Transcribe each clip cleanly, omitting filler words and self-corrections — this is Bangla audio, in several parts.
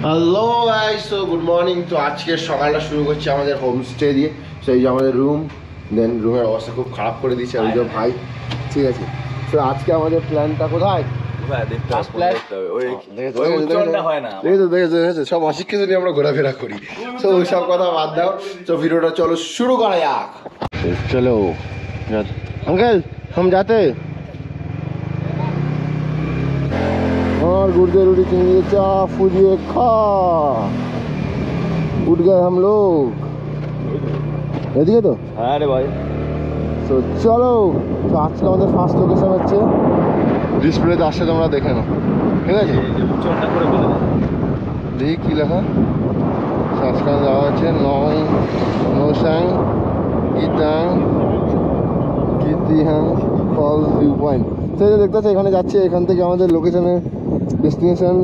হ্যালো গাইস, তো গুড মর্নিং। তো আজকে সকালটা শুরু করছি আমাদের হোমস্টে দিয়ে। সেই যে আমাদের রুম, দেন রুমের অবস্থা খুব খারাপ করে দিচ্ছে ওই যে ভাই। ঠিক আছে, তো আজকে আমাদের প্ল্যানটা কোথায়? সব অশিক্ষিত নিয়ে আমরা ঘোরাফেরা করি, তো ওই সব কথা বাদ দাও। তো ভিডিওটা চলো শুরু করা যাক। চলো अंकल हम जाते और गुर्दे रूटी चिंगी चा फूजिए खा उठ गए हम लोग। এদিকে তো? হ্যাঁ রে ভাই। তো চলো, তো আজকে আমাদের ফার্স্ট লোকেশন হচ্ছে ডিসপ্লেতে আসছে, তোমরা দেখে নাও। ঠিক আছে, দেখি কী লেখা। আজকে যাওয়া হচ্ছে নং নৌসাং গীতাং গীতিহাং ফলস ভিউ পয়েন্ট। সেই যে দেখতে পাচ্ছি এখানে যাচ্ছে, এখান থেকে আমাদের লোকেশনের ডেস্টিনেশন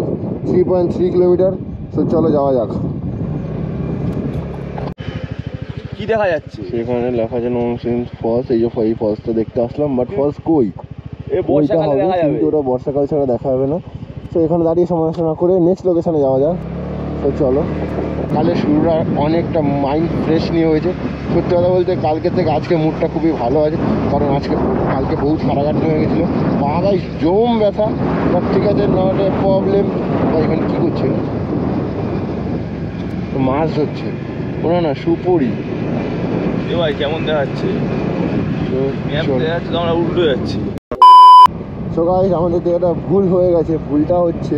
3.3 কিলোমিটার। তো চলো যাওয়া যাক। কি দেখা যাচ্ছে? সেখানে লেখা আছে নংসিং ফলস। এই যে এই ফলসটা দেখতে আসলাম, বাট ফলস কই? ওইটা হবে কিন্তু ওটা বর্ষাকাল ছাড়া দেখা যাবে না। তো এখানে দাঁড়িয়ে সমালোচনা করে নেক্সট লোকেশনে যাওয়া যাক। তো চলো। কালে শুরুটা অনেকটা মাইন্ড ফ্রেশ নিয়ে হয়েছে। সত্যি কথা বলতে কালকে থেকে আজকে মুডটা খুবই ভালো আছে, কারণ কালকে বহুত সারাঘাট হয়ে গেছিলো, পা গায়ে জম ব্যথা। বাট ঠিক আছে, নট এ প্রবলেম। এখানে কী করছে? মাছ ধরছে ওরা, না সুপুরি। ভাই কেমন দেখাচ্ছে? আমরা উল্টো যাচ্ছি। সো গাইস, আমাদের তো একটা ভুল হয়ে গেছে। ভুলটা হচ্ছে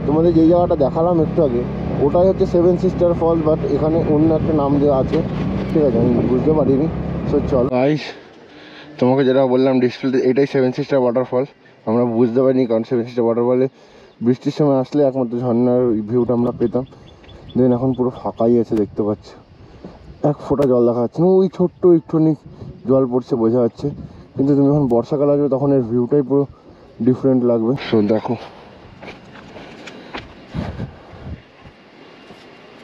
তোমাদের যেই জায়গাটা দেখালাম একটু আগে, ওটাই হচ্ছে সেভেন সিস্টার ফলস, বাট এখানে অন্য একটা নাম দেওয়া আছে। ঠিক আছে, আমি বুঝতে পারিনি। সো চলো গাইস, তোমাকে যেটা বললাম ডিসপ্লেতে, এটাই সেভেন সিস্টার ওয়াটারফল। আমরা বুঝতে পারিনি, কারণ সেভেন সিস্টার ওয়াটারফলে বৃষ্টির সময় আসলে একমাত্র ঝর্ণার ভিউটা আমরা পেতাম। দেন এখন পুরো ফাঁকাই আছে, দেখতে পাচ্ছ এক ফোঁটা জল দেখা যাচ্ছে না। ওই ছোট্ট একটুখানি জল পড়ছে বোঝা যাচ্ছে, কিন্তু তুমি যখন বর্ষাকাল আসবে তখন এর ভিউটাই পুরো ডিফারেন্ট লাগবে। সো দেখো,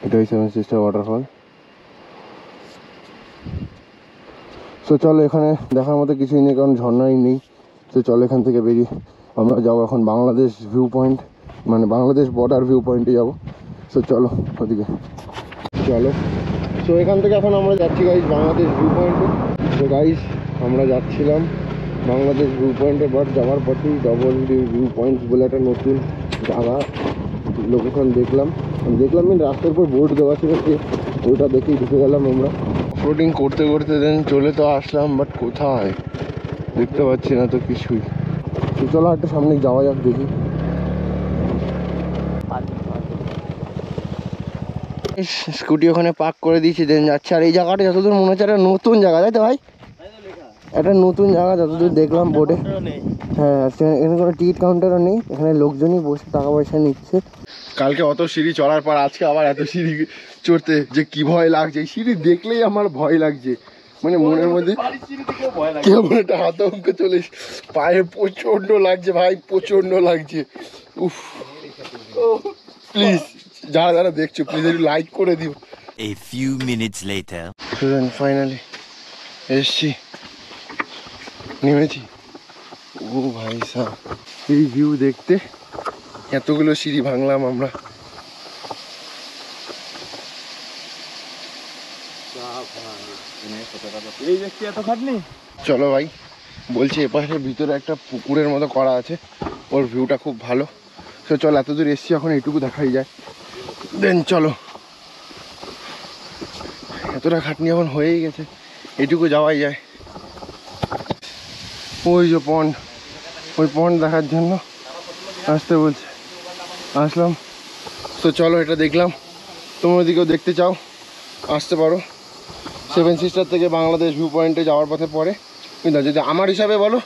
এটাই সেভেন সিস্টার ওয়াটারফল। সো চলো, এখানে দেখার মতো কিছুই নেই, কারণ ঝর্ণাই নেই। তো চলো এখান থেকে বেরিয়ে আমরা যাবো এখন বাংলাদেশ ভিউ পয়েন্ট, মানে বাংলাদেশ বর্ডার ভিউ পয়েন্টে যাবো। সো চলো ওদিকে চলো। তো এখান থেকে এখন আমরা যাচ্ছি গাইজ বাংলাদেশ ভিউ পয়েন্টে। তো গাইজ আমরা যাচ্ছিলাম বাংলাদেশ ভিউ পয়েন্টে, বাট যাওয়ার পথেই ডবল ভিউ পয়েন্টস বলে একটা নতুন জায়গা লোকেশন দেখলাম। রাস্তার উপর বোর্ড দেওয়া ছিল, ওইটা দেখেই ঢুকে গেলাম আমরা। অফরোডিং করতে করতে দেন চলে তো আসলাম, বাট কোথায় দেখতে পাচ্ছি না তো কিছুই। তো চলো একটা সামনে যাওয়া যাক, দেখি। স্কুটি ওখানে পার্ক করে দিয়েছি, দেন যাচ্ছে। আর এই জায়গাটা যতদূর মনে হচ্ছে একটা নতুন জায়গা, তাই তো ভাই? একটা নতুন জায়গা যতদূর দেখলাম বোর্ডে। হ্যাঁ, এখানে কোনো টিকিট কাউন্টারও নেই, এখানে লোকজনই বসে টাকা পয়সা নিচ্ছে। কালকে অত সিঁড়ি চড়ার পর আজকে আবার এত সিঁড়ি চড়তে যে কি ভয় লাগছে। এই সিঁড়ি দেখলেই আমার ভয় লাগছে, মানে মনের মধ্যে কেমন একটা আতঙ্ক চলে। পায়ে প্রচণ্ড লাগছে ভাই, প্রচণ্ড লাগছে। উফ, প্লিজ যারা যারা দেখছো প্লিজ একটু লাইক করে দিও। A few minutes later. Finally এসছি, নেমেছি। ও ভাই সাহ, এই ভিউ দেখতে এতগুলো সিঁড়ি ভাঙলাম আমরা। চলো ভাই, বলছি এপাশে ভিতরে একটা পুকুরের মতো করা আছে, ওর ভিউটা খুব ভালো। তো চলো, এত দূর এসছি এখন এইটুকু দেখাই যায়। দেন চলো, এতটা খাটনি এখন হয়েই গেছে, এইটুকু যাওয়াই যায়। ওই যে পন্ড, ওই পন্ড দেখার জন্য আসতে বলছে, আসলাম। তো চলো এটা দেখলাম, তোমরা ওদিকেও দেখতে চাও আসতে পারো। সেভেন সিস্টার থেকে বাংলাদেশ ভিউ পয়েন্টে যাওয়ার পথে পড়ে, কিন্তু যদি আমার হিসাবে বলো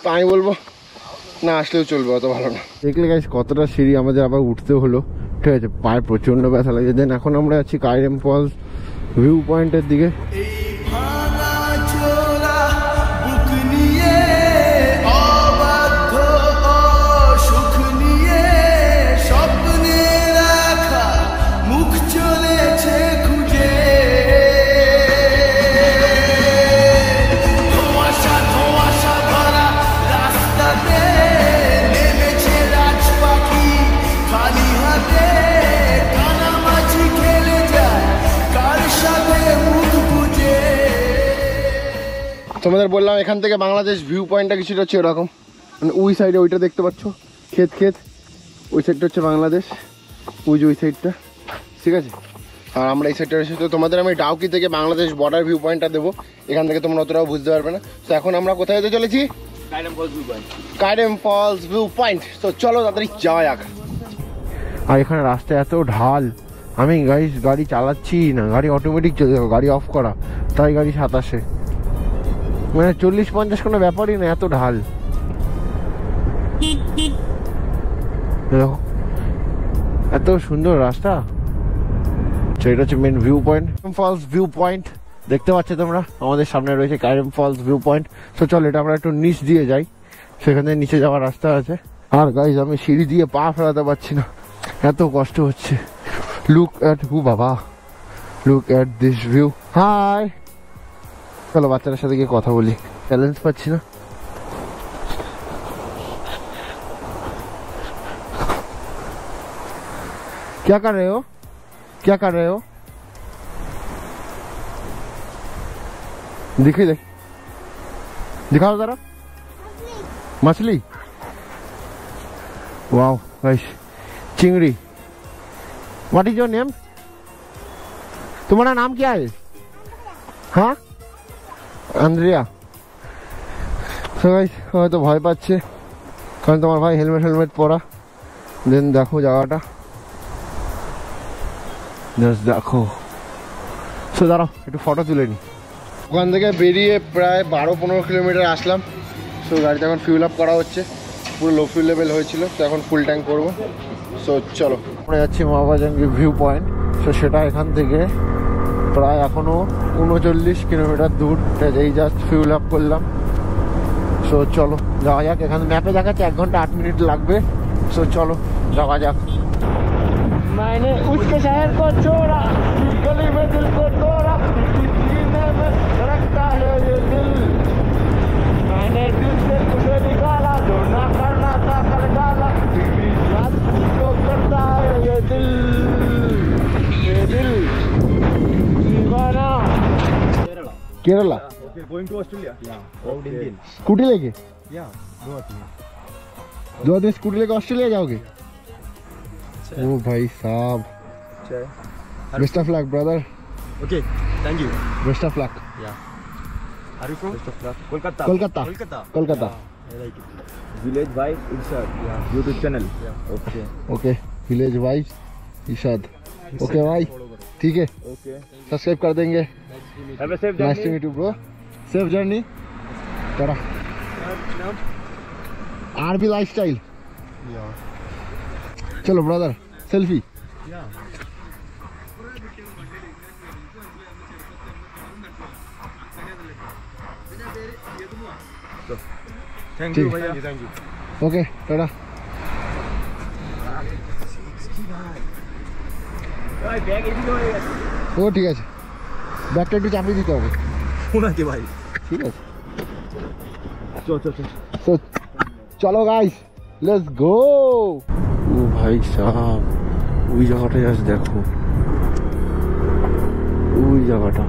তো আমি বলবো না আসলেও চলবে, অত ভালো না। দেখলে গাইস কতটা সিঁড়ি আমাদের আবার উঠতে হলো। ঠিক আছে, পায়ে প্রচণ্ড ব্যথা লাগে। দেন এখন আমরা আছি কাইরেম ফলস ভিউ পয়েন্টের দিকে। তোমাদের বললাম এখান থেকে বাংলাদেশ ভিউ পয়েন্টটা কিছুটা হচ্ছে এরকম, মানে ওই সাইডে ওইটা দেখতে পাচ্ছ ক্ষেত, ওই সাইডটা হচ্ছে বাংলাদেশ, ওই যে ওই সাইডটা, ঠিক আছে। আর আমরা এই সাইডটা এসে, তো তোমাদের আমি ডাউকি থেকে বাংলাদেশ বর্ডার ভিউ পয়েন্টটা দেবো, এখান থেকে তোমরা অতটাও বুঝতে পারবে না। তো এখন আমরা কোথায় যেতে চলেছি? কাইডেম ফলস ভিউ পয়েন্ট। তো চলো তাড়াতাড়ি যাওয়া যাক। আর এখানে রাস্তা এত ঢাল, আমি গাড়ি চালাচ্ছি না, গাড়ি অটোমেটিক চলে যাবো, গাড়ি অফ করা, তাই গাড়ি 27-এ, মানে 40-50 কোনো ব্যাপারই না, এত ঢাল। দেখো এত সুন্দর রাস্তা। এটা হচ্ছে main view point, falls view point দেখতে পাচ্ছ তোমরা, আমাদের সামনে রয়েছে কাইডেম ফলস ভিউ পয়েন্ট। তো চলো এটা আমরা একটু নিচ দিয়ে যাই, সেখানে নিচে যাওয়ার রাস্তা আছে। আর গাইজ আমি সিঁড়ি দিয়ে পা ফেলাতে পারছি না, এত কষ্ট হচ্ছে। লুক এট বাবা, look at this view. Hi, চলো বাচ্চাদের সাথে গিয়ে কথা বলি, চ্যালেঞ্জ পাচ্ছি না। क्या कर रहे हो, क्या कर रहे हो? दिखाओ जरा मछली। वाओ गाइस, चिंगड़ी। What is your name? तुम्हारा नाम क्या है? हाँ, आंद्रिया। तो गाइस হয়তো ভয় পাচ্ছে, কারণ তোমার ভাই হেলমেট পরা। দেন দেখো জায়গাটা, দেখো। সো দাঁড়াও একটু ফটো তুলে নি। ওখান থেকে বেরিয়ে প্রায় 12-15 কিলোমিটার আসলাম। সো গাড়িতে এখন ফিউল আপ করা হচ্ছে, পুরো লো ফিউল লেভেল হয়েছিল, তো এখন ফুল ট্যাঙ্ক করবো। সো চলো, আমরা যাচ্ছি মহাবাজাঙ্গি ভিউ পয়েন্ট। সো সেটা এখান থেকে প্রায় এখনও 39 কিলোমিটার দূর, এই জাস্ট ফিউল আপ করলাম। সো চলো যাওয়া যাক। এখানে ম্যাপে দেখাচ্ছে 1 ঘন্টা 8 মিনিট লাগবে। সো চলো যাওয়া যাক। मैंने उसके शहर को छोड़ा, गली में दिल को तोड़ा, सीने में धड़कता है ये दिल, मैंने दिल से उसे निकाला, जो ना करना था कर डाला, याद को करता है ये दिल दीवाना। Kerala Going to Australia? Okay. Scooty लेके? Yeah, दो दिन स्कूटी लेके ऑस्ट्रेलिया जाओगे? ओ भाई साहब, best of luck brother. Okay, thank you. Best of luck. Yeah. Are you from? Kolkata. Kolkata, Kolkata. I like it. Village Vibe Irshad. Yeah. YouTube channel. Yeah. Okay. Okay, village vibes Irshad. Okay भाई, ठीक है, Okay. सब्सक्राइब कर देंगे। Have a safe journey. Nice to meet you bro, safe journey. करा Naam? RB lifestyle. Yeah. चलो brother, selfie. Yeah. So, thank ठीक you, है। भैया. Thank you. Okay tata. ভাই ব্যাগ এদিকে হয়ে গেছে। ও ঠিক আছে, ব্যাগটা একটু চাপিয়ে দিতে হবে। ওনাকে ভাই। ঠিক আছে, চল। তো চলো গাইস, লেটস গো। ও ভাই সাহেব, ওই জায়গাটা জাস্ট দেখো, ওই জায়গাটা।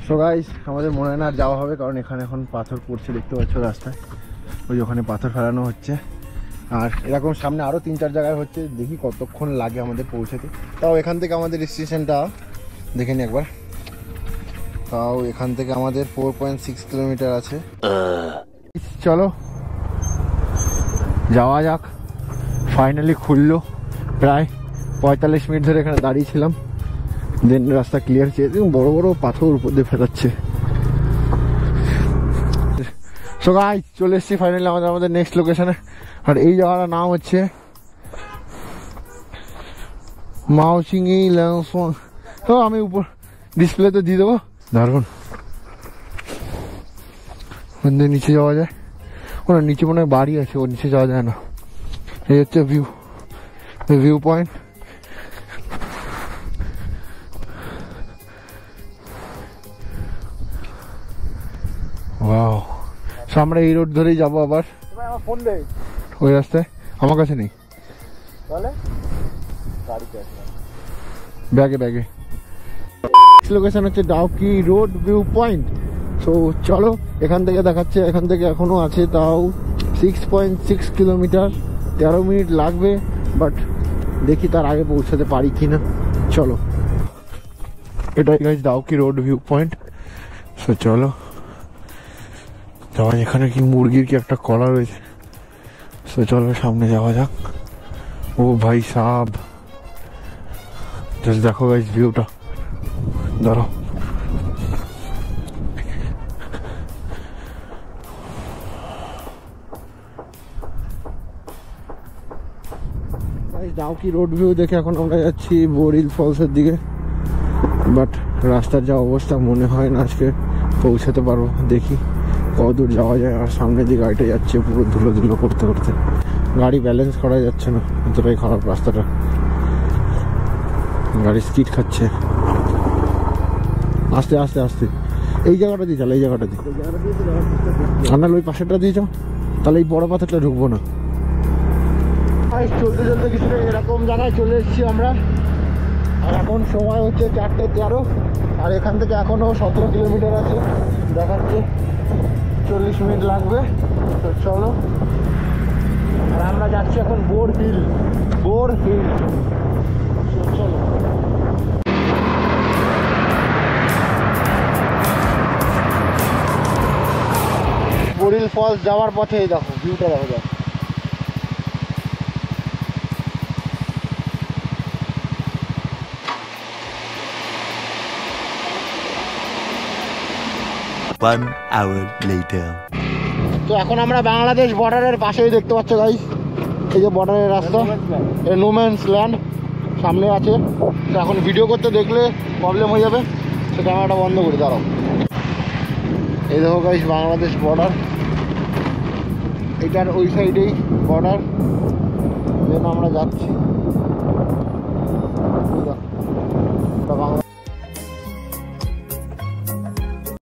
সো গাইস, আমাদের মনে হয় না আর যাওয়া হবে, কারণ এখানে এখন পাথর পড়ছে, দেখতে পাচ্ছ রাস্তায়, ওই ওখানে পাথর ফেলানো হচ্ছে। আর এরকম সামনে আরও 3-4 জায়গায় হচ্ছে, দেখি কতক্ষণ লাগে আমাদের পৌঁছাতে। তাও এখান থেকে আমাদের স্টেশনটা দেখে নি একবার, তাও এখান থেকে আমাদের 4.6 কিলোমিটার আছে। চলো যাওয়া যাক। ফাইনালি খুললো, প্রায় 45 মিনিট ধরে এখানে দাঁড়িয়েছিলাম, দেন রাস্তা ক্লিয়ার চেয়েছে, বড় বড় পাথর উপর দিয়ে ফেলাচ্ছে। সো গাইস, চলে এসেছি ফাইনালি আমাদের নেক্সট লোকেশনে। আর এই জায়গাটার নাম হচ্ছে মাওচিংই ল্যাংসং। তো আমি উপর ডিসপ্লেতে দিয়ে দেবো, দারুন। নিচে যাওয়া যায়, ওনার নিচে মনে হয় বাড়ি আছে, ওর নিচে যাওয়া যায় না। এই হচ্ছে ভিউ পয়েন্ট। ওয়াও, সো আমরা এই রোড ধরেই যাবো আবার আমার ফোন দে ওই রাস্তায়। আমার কাছে নেই, তাহলে গাড়িতে আছে ব্যাগে। লোকেশন হচ্ছে Dawki road view point. So চলো, এখান থেকে দেখাচ্ছে, এখান থেকে এখনো আছে তাও 6.6 কিলোমিটার, 13 মিনিট লাগবে, বাট দেখি তার আগে পৌঁছাতে পারি কিনা। চলো, এটাই guys Dawki road view point. So চলো যাওয়া। এখানে কি মুরগির কি একটা কলা রয়েছে। সো চলো সামনে যাওয়া যাক। ও ভাই সাব, জাস্ট দেখো গাইজ ভিউটা। দাঁড়াও, ডাউকি রোড ভিউ দেখে এখন আমরা যাচ্ছি বোরিল ফলসের দিকে, বাট রাস্তার যা অবস্থা মনে হয় না আজকে পৌঁছাতে পারবো। দেখি কত দূর যাওয়া যায়। আর সামনের দিকে গাড়িটা যাচ্ছে পুরো ধুলো করতে করতে, গাড়ি ব্যালেন্স করা যাচ্ছে না, এতটাই খারাপ রাস্তাটা। গাড়ি স্কিড খাচ্ছে। আস্তে আস্তে আস্তে, এই জায়গাটা দিয়ে চাল, এই জায়গাটা দিয়ে। আর না ওই পাশেরটা দিয়ে যাও, তাহলে এই বড় পাথরটা ঢুকবো না। চলতে চলতে কিছুটা এরকম জায়গায় চলে এসেছি আমরা। আর এখন সময় হচ্ছে 4:13, আর এখান থেকে এখনও 17 কিলোমিটার আছে, দেখাচ্ছে 40 মিনিট লাগবে। তো চলো, আর আমরা যাচ্ছি এখন বোর হিল। চলো, বোরিল ফলস যাওয়ার পথে এই দেখো ভিউটা, দেখো যাক। One hour later. তো এখন আমরা বাংলাদেশ বর্ডারের পাশেই, দেখতে পাচ্ছ গাইস, এই যে বর্ডারের রাস্তা, এই নোম্যান্স ল্যান্ড সামনে আছে। তো এখন ভিডিও করতে দেখলে প্রবলেম হয়ে যাবে, সে ক্যামেরাটা বন্ধ করে দাঁড়াও। এই দেখো গাইস বাংলাদেশ বর্ডার, এটার ওই সাইডেই বর্ডার, যেন আমরা যাচ্ছি।